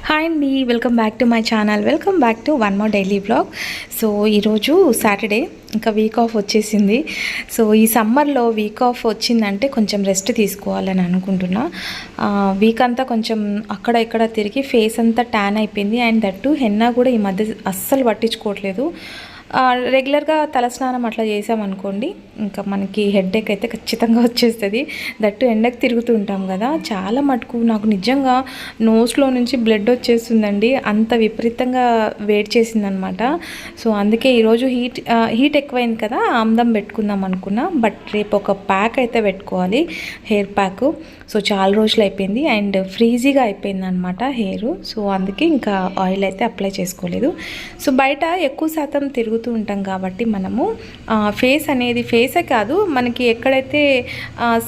Hi అండి, welcome back to my channel. Welcome back to one more daily blog. So ఈరోజు Saturday, ఇంకా week off వచ్చేసింది. So ఈ సమ్మర్లో వీక్ ఆఫ్ వచ్చిందంటే కొంచెం రెస్ట్ తీసుకోవాలని అనుకుంటున్నా. వీక్ అంతా కొంచెం అక్కడ ఇక్కడ తిరిగి ఫేస్ అంతా ట్యాన్ అయిపోయింది. అండ్ దట్టు హెన్నా కూడా ఈ మధ్య అస్సలు పట్టించుకోవట్లేదు. రెగ్యులర్గా తలస్నానం అట్లా చేసామనుకోండి, ఇంకా మనకి హెడేక్ అయితే ఖచ్చితంగా వచ్చేస్తుంది. దట్టు ఎండకు తిరుగుతూ ఉంటాం కదా, చాలా మటుకు నాకు నిజంగా నోస్లో నుంచి బ్లడ్ వచ్చేస్తుందండి. అంత విపరీతంగా వేడి చేసిందనమాట. సో అందుకే ఈరోజు హీట్ ఎక్కువైంది కదా, ఆమ్దం పెట్టుకుందాం అనుకున్నా. బట్ రేపు ఒక ప్యాక్ అయితే పెట్టుకోవాలి, హెయిర్ ప్యాక్. సో చాలా రోజులు అయిపోయింది అండ్ ఫ్రీజీగా అయిపోయింది అనమాట హెయిర్. సో అందుకే ఇంకా ఆయిల్ అయితే అప్లై చేసుకోలేదు. సో బయట ఎక్కువ శాతం తిరుగుతూ ఉంటాం కాబట్టి మనము ఫేసే కాదు, మనకి ఎక్కడైతే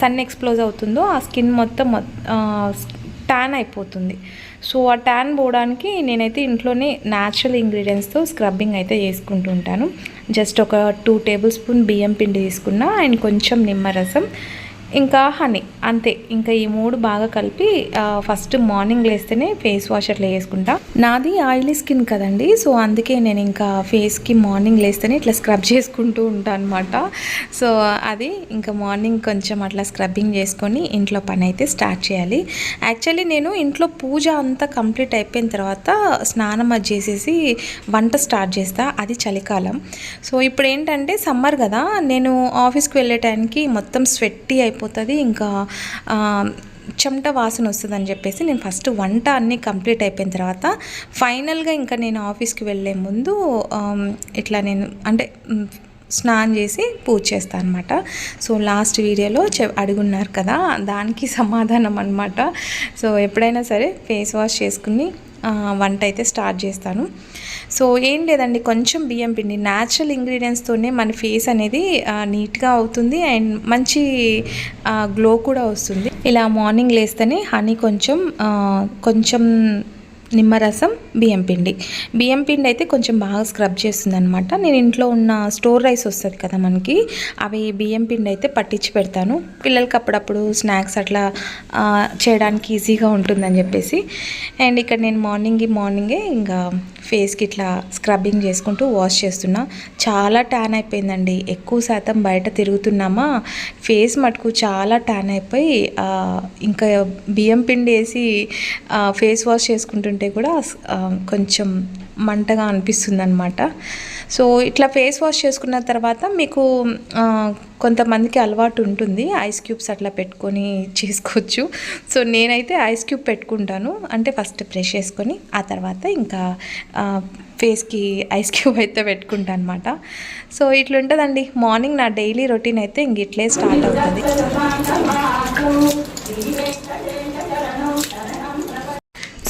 సన్ ఎక్స్ప్లోజ్ అవుతుందో ఆ స్కిన్ మొత్తం ట్యాన్ అయిపోతుంది. సో ఆ ట్యాన్ పోవడానికి నేనైతే ఇంట్లోనే న్యాచురల్ ఇంగ్రీడియంట్స్తో స్క్రబ్బింగ్ అయితే చేసుకుంటూ ఉంటాను. జస్ట్ ఒక 2 టేబుల్ స్పూన్ బియ్యం పిండి తీసుకున్నా అండ్ కొంచెం నిమ్మరసం, ఇంకా హనీ, అంతే. ఇంకా ఈ 3 బాగా కలిపి ఫస్ట్ మార్నింగ్ లేస్తేనే ఫేస్ వాష్ అట్లా చేసుకుంటా. నాది ఆయిలీ స్కిన్ కదండి, సో అందుకే నేను ఇంకా ఫేస్కి మార్నింగ్ లేస్తేనే ఇట్లా స్క్రబ్ చేసుకుంటూ ఉంటాను అనమాట. సో అది ఇంకా మార్నింగ్ కొంచెం అట్లా స్క్రబ్బింగ్ చేసుకొని ఇంట్లో పని అయితే స్టార్ట్ చేయాలి. యాక్చువల్లీ నేను ఇంట్లో పూజ అంతా కంప్లీట్ అయిపోయిన తర్వాత స్నానం అది చేసేసి వంట స్టార్ట్ చేస్తా. అది చలికాలం. సో ఇప్పుడు ఏంటంటే సమ్మర్ కదా, నేను ఆఫీస్కి వెళ్ళే టైంకి మొత్తం స్వెట్టి అయిపోతుంది, ఇంకా చెమట వాసన వస్తుందని చెప్పేసి నేను ఫస్ట్ వంట అన్నీ కంప్లీట్ అయిపోయిన తర్వాత ఫైనల్గా ఇంకా నేను ఆఫీస్కి వెళ్ళే ముందు ఇట్లా నేను అంటే స్నానం చేసి పూజ చేస్తాను అనమాట. సో లాస్ట్ వీడియోలో అడుగున్నారు కదా, దానికి సమాధానం అనమాట. సో ఎప్పుడైనా సరే ఫేస్ వాష్ చేసుకుని వంట అయితే స్టార్ట్ చేస్తాను. సో ఏం లేదండి, కొంచెం బియ్యం పిండి, న్యాచురల్ ఇంగ్రీడియంట్స్తోనే మన ఫేస్ అనేది నీట్గా అవుతుంది అండ్ మంచి గ్లో కూడా వస్తుంది. ఇలా మార్నింగ్ లేస్తేనే హనీ, కొంచెం నిమ్మరసం, బియ్యం పిండి అయితే కొంచెం బాగా స్క్రబ్ చేస్తుంది అనమాట. నేను ఇంట్లో ఉన్న స్టోర్ రైస్ వస్తుంది కదా మనకి, అవి బియ్యం పిండి అయితే పట్టించి పెడతాను పిల్లలకి అప్పుడప్పుడు స్నాక్స్ అట్లా చేయడానికి ఈజీగా ఉంటుందని చెప్పేసి. అండ్ ఇక్కడ నేను మార్నింగే ఇంకా ఫేస్కి ఇట్లా స్క్రబ్బింగ్ చేసుకుంటూ వాష్ చేస్తున్నా. చాలా ట్యాన్ అయిపోయిందండి, ఎక్కువ శాతం బయట తిరుగుతున్నామా, ఫేస్ మటుకు చాలా ట్యాన్ అయిపోయి ఇంకా బియ్యం పిండి వేసి ఫేస్ వాష్ చేసుకుంటుంటే కూడా కొంచెం మంటగా అనిపిస్తుంది అనమాట. సో ఇట్లా ఫేస్ వాష్ చేసుకున్న తర్వాత మీకు కొంతమందికి అలవాటు ఉంటుంది ఐస్ క్యూబ్స్ అట్లా పెట్టుకొని చేసుకోవచ్చు. సో నేనైతే ఐస్ క్యూబ్ పెట్టుకుంటాను, అంటే ఫస్ట్ బ్రష్ చేసుకొని ఆ తర్వాత ఇంకా ఫేస్కి ఐస్ క్యూబ్ అయితే పెట్టుకుంటాను అనమాట. సో ఇట్లుంటుందండి మార్నింగ్ నా డైలీ రొటీన్ అయితే ఇంక ఇట్లే స్టార్ట్ అవుతుంది.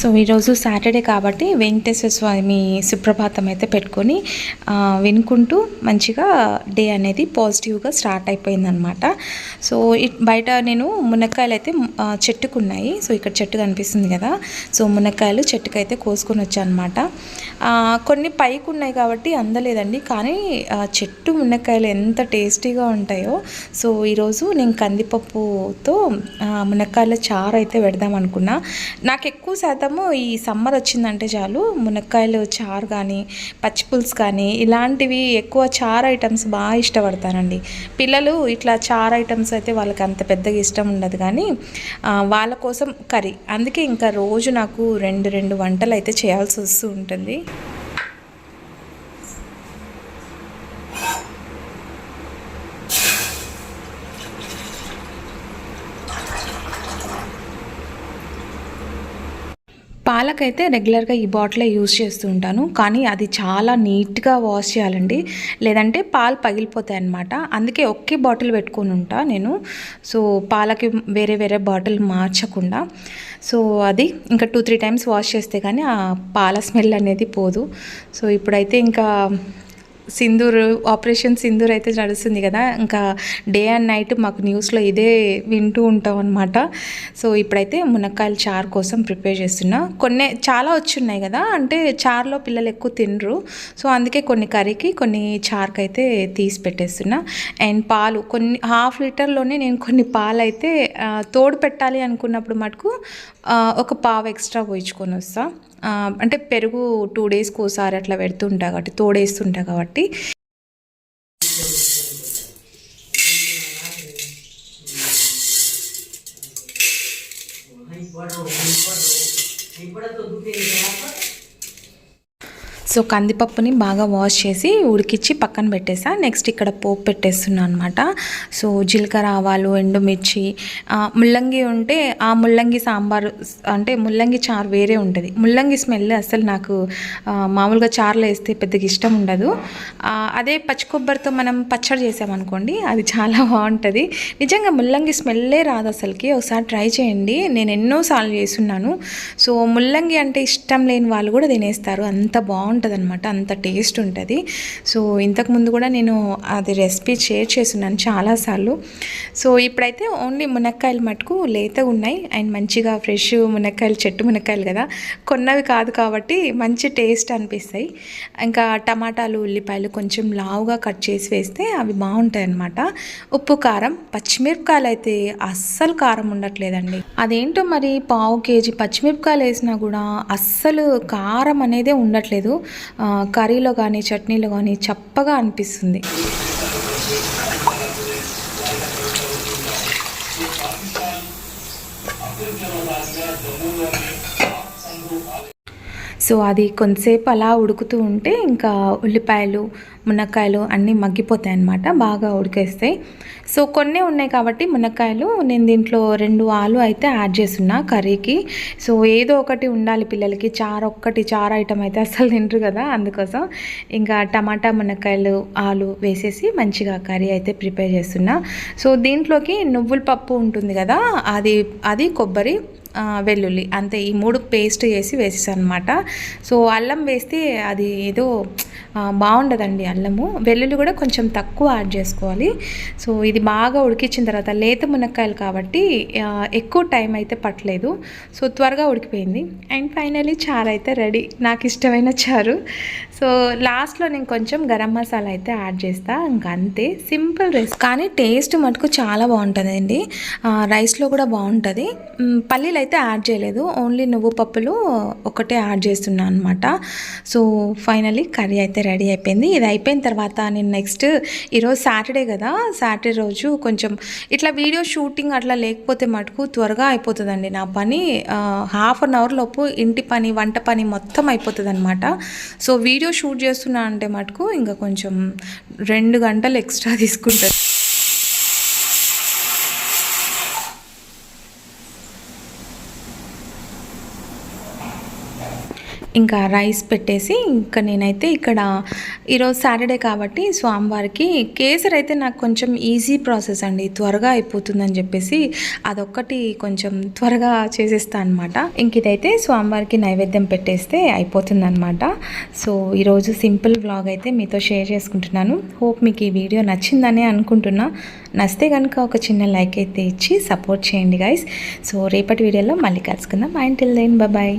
సో ఈరోజు సాటర్డే కాబట్టి వెంకటేశ్వర స్వామి సుప్రభాతం అయితే పెట్టుకొని వినుకుంటూ మంచిగా డే అనేది పాజిటివ్గా స్టార్ట్ అయిపోయిందనమాట. సో బయట నేను మునక్కాయలు అయితే చెట్టుకున్నాయి. సో ఇక్కడ చెట్టు కనిపిస్తుంది కదా, సో మునక్కాయలు చెట్టుకైతే కోసుకొని వచ్చానమాట. కొన్ని పైకి ఉన్నాయి కాబట్టి అందలేదండి, కానీ చెట్టు మునక్కాయలు ఎంత టేస్టీగా ఉంటాయో. సో ఈరోజు నేను కందిపప్పుతో మునక్కాయల చారు అయితే పెడదాం అనుకున్నా. నాకు ఎక్కువ శాతం ఈ సమ్మర్ వచ్చిందంటే చాలు మునక్కాయలు చారు కానీ పచ్చిపులుసు కానీ ఇలాంటివి ఎక్కువ చారు ఐటమ్స్ బాగా ఇష్టపడతానండి. పిల్లలు ఇట్లా చారు ఐటమ్స్ అయితే వాళ్ళకి అంత పెద్దగా ఇష్టం ఉండదు, కానీ వాళ్ళ కోసం కర్రీ. అందుకే ఇంకా రోజు నాకు రెండు వంటలు అయితే చేయాల్సి వస్తూ ఉంటుంది. పాలకైతే రెగ్యులర్గా ఈ బాటిల్ యూజ్ చేస్తూ ఉంటాను, కానీ అది చాలా నీట్గా వాష్ చేయాలండి, లేదంటే పాలు పగిలిపోతాయి అన్నమాట. అందుకే ఒకే బాటిల్ పెట్టుకొని ఉంటా నేను. సో పాలకి వేరే బాటిల్ మార్చకుండా. సో అది ఇంకా 2-3 టైమ్స్ వాష్ చేస్తే కానీ ఆ పాల స్మెల్ అనేది పోదు. సో ఇప్పుడైతే ఇంకా ఆపరేషన్ సింధూర్ అయితే నడుస్తుంది కదా, ఇంకా డే అండ్ నైట్ మాకు న్యూస్లో ఇదే వింటూ ఉంటాం అనమాట. సో ఇప్పుడైతే మునక్కాయల చారు కోసం ప్రిపేర్ చేస్తున్నా. చాలా వచ్చున్నాయి కదా, అంటే చారులో పిల్లలు ఎక్కువ తినరు. సో అందుకే కొన్ని కర్రీకి కొన్ని చారుకి అయితే తీసి పెట్టేస్తున్నా. అండ్ పాలు కొన్ని 1/2 లీటర్లోనే నేను కొన్ని పాలు అయితే తోడు పెట్టాలి అనుకున్నప్పుడు మటుకు ఒక పావు ఎక్స్ట్రా పోయించుకొని వస్తా. అంటే పెరుగు 2 డేస్కి ఒకసారి అట్లా పెడుతుంటా కాబట్టి తోడేస్తుంటా కాబట్టి. సో కందిపప్పుని బాగా వాష్ చేసి ఉడికిచ్చి పక్కన పెట్టేసా. నెక్స్ట్ ఇక్కడ పోపు పెట్టేస్తున్నాను అనమాట. సో జీలకర్ర, ఆవాలు, ఎండుమిర్చి, ముల్లంగి ఉంటే ఆ ముల్లంగి సాంబారు అంటే ముల్లంగి చారు వేరే ఉంటుంది. ముల్లంగి స్మెల్ అసలు నాకు మామూలుగా చారులో వేస్తే పెద్దగా ఇష్టం ఉండదు. అదే పచ్చి కొబ్బరితో మనం పచ్చడి చేసామనుకోండి అది చాలా బాగుంటుంది. నిజంగా ముల్లంగి స్మెల్లే రాదు అసలుకి. ఒకసారి ట్రై చేయండి. నేను ఎన్నోసార్లు చేస్తున్నాను. సో ముల్లంగి అంటే ఇష్టం లేని వాళ్ళు కూడా తినేస్తారు, అంత బాగుంటుంది అనమాట, అంత టేస్ట్ ఉంటుంది. సో ఇంతకుముందు కూడా నేను అది రెసిపీ షేర్ చేస్తున్నాను చాలాసార్లు. సో ఇప్పుడైతే ఓన్లీ మునక్కాయలు మటుకు లేతగా ఉన్నాయి అండ్ మంచిగా ఫ్రెష్ మునక్కాయలు, చెట్టు మునక్కాయలు కదా, కొన్నవి కాదు కాబట్టి మంచి టేస్ట్ అనిపిస్తాయి. ఇంకా టమాటాలు, ఉల్లిపాయలు కొంచెం లావుగా కట్ చేసి వేస్తే అవి బాగుంటాయి అన్నమాట. ఉప్పు, కారం, పచ్చిమిరపకాయలు అయితే అస్సలు కారం ఉండట్లేదండి. అదేంటో మరి పావు కేజీ పచ్చిమిరపకాయలు వేసినా కూడా అస్సలు కారం అనేదే ఉండట్లేదు. కర్రీలో కానీ చట్నీలో కానీ చప్పగా అనిపిస్తుంది. సో అది కొంతసేపు అలా ఉడుకుతూ ఉంటే ఇంకా ఉల్లిపాయలు, మునక్కాయలు అన్నీ మగ్గిపోతాయి అన్నమాట, బాగా ఉడికేస్తాయి. సో కొన్ని ఉన్నాయి కాబట్టి మునక్కాయలు నేను దీంట్లో 2 ఆలు అయితే యాడ్ చేస్తున్నా కర్రీకి. సో ఏదో ఒకటి ఉండాలి పిల్లలకి, చారు ఐటమ్ అయితే అస్సలు తింటారు కదా, అందుకోసం ఇంకా టమాటా, మునక్కాయలు, ఆలు వేసేసి మంచిగా కర్రీ అయితే ప్రిపేర్ చేస్తున్నా. సో దీంట్లోకి నువ్వుల పప్పు ఉంటుంది కదా, అది కొబ్బరి, వెల్లుల్లి అంతే, ఈ 3 పేస్ట్ చేసి వేసేసాను అనమాట. సో అల్లం వేస్తే అది ఏదో బాగుండదండి అల్లము. వెల్లుల్లి కూడా కొంచెం తక్కువ యాడ్ చేసుకోవాలి. సో ఇది బాగా ఉడికించిన తర్వాత లేత మునక్కాయలు కాబట్టి ఎక్కువ టైం అయితే పట్టలేదు. సో త్వరగా ఉడికిపోయింది అండ్ ఫైనలీ చారు అయితే రెడీ, నాకు ఇష్టమైన చారు. సో లాస్ట్లో నేను కొంచెం గరం మసాలా అయితే యాడ్ చేస్తాను, ఇంకా అంతే, సింపుల్ రైస్. కానీ టేస్ట్ మటుకు చాలా బాగుంటుందండి, రైస్లో కూడా బాగుంటుంది. పల్లీలు అయితే యాడ్ చేయలేదు, ఓన్లీ నువ్వు పప్పులు ఒకటే యాడ్ చేస్తున్నాను అనమాట. సో ఫైనలీ కర్రీ అయితే రెడీ అయిపోయింది. ఇది అయిపోయిన తర్వాత నేను నెక్స్ట్ ఈరోజు సాటర్డే కదా, సాటర్డే రోజు కొంచెం ఇట్లా వీడియో షూటింగ్ అట్లా లేకపోతే మటుకు త్వరగా అయిపోతుందండి నా పని. హాఫ్ అన్ అవర్ లోపు ఇంటి పని, వంట పని మొత్తం అయిపోతుంది అనమాట. సో వీడియో షూట్ చేస్తున్నా అంటే మటుకు ఇంకా కొంచెం 2 గంటలు ఎక్స్ట్రా తీసుకుంటుంది. ఇంకా రైస్ పెట్టేసి ఇంకా నేనైతే ఇక్కడ ఈరోజు సాటర్డే కాబట్టి స్వామివారికి కేసరి అయితే నాకు కొంచెం ఈజీ ప్రాసెస్ అండి, త్వరగా అయిపోతుందని చెప్పేసి అదొక్కటి కొంచెం త్వరగా చేసేస్తాను అనమాట. ఇంక ఇదైతే స్వామివారికి నైవేద్యం పెట్టేస్తే అయిపోతుందన్నమాట. సో ఈరోజు సింపుల్ వ్లాగ్ అయితే మీతో షేర్ చేసుకుంటున్నాను. హోప్ మీకు ఈ వీడియో నచ్చిందనే అనుకుంటున్నా. నచ్చితే కనుక ఒక చిన్న లైక్ అయితే ఇచ్చి సపోర్ట్ చేయండి గైస్. సో రేపటి వీడియోలో మళ్ళీ కలుసుకుందాం. Until then bye.